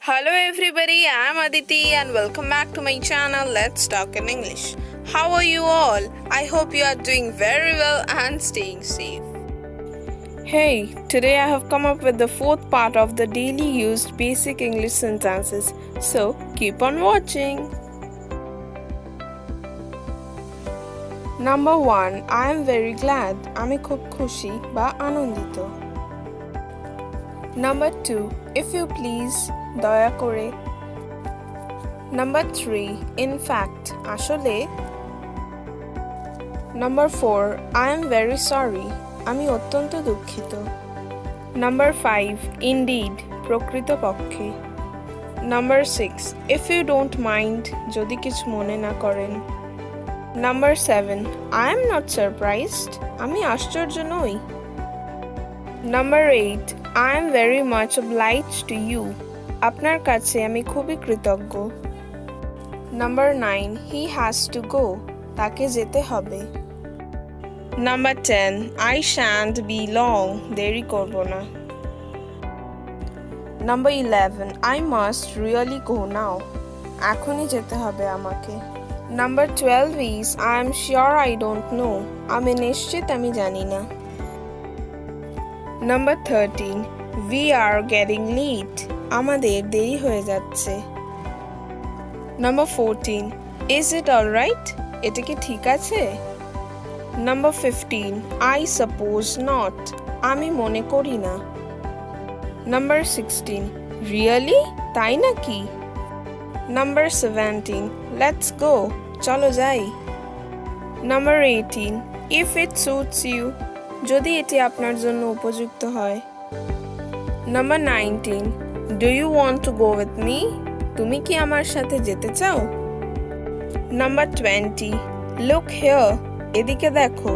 Hello everybody, I am Aditi and welcome back to my channel Let's Talk in English. How are you all? I hope you are doing very well and staying safe. Hey, today I have come up with the fourth part of the daily used basic English sentences. So keep on watching. Number 1. I am very glad. আমি খুব খুশি বা আনন্দিত। Number 2. If you please, দয়া করে। Number 3. In fact, আসলে। Number 4. I am very sorry. আমি অত্যন্ত দুঃখিত। Number 5. Indeed, প্রকৃতপক্ষে। Number 6. If you don't mind, যদি কিছু মনে না করেন। Number 7. I am not surprised. আমি আশ্চর্য নই। Number 8. I am very much obliged to you. আপনার কাছে আমি খুবই কৃতজ্ঞ। Number 9. He has to go. তাকে যেতে হবে। Number 10. I shan't be long. দেরি করব না। Number 11. I must really go now. এখনই যেতে হবে আমাকে। Number 12 is I am sure I don't know. আমি নিশ্চিত আমি জানি না। Number 13. We are getting late. আমাদের দেরি হয়ে যাচ্ছে। Number 14. Is it all right? এটা কি ঠিক আছে? Number 15. I suppose not. আমি মনে করি না। Number 16. Really? তাই নাকি? Number 17. Let's go. চলো যাই। Number 18. If it suits you. যদি এটি আপনার জন্য উপযুক্ত হয়। Number 19. Do you want to go with me? তুমি কি আমার সাথে যেতে চাও? Number 20. Look here. এদিকে দেখো।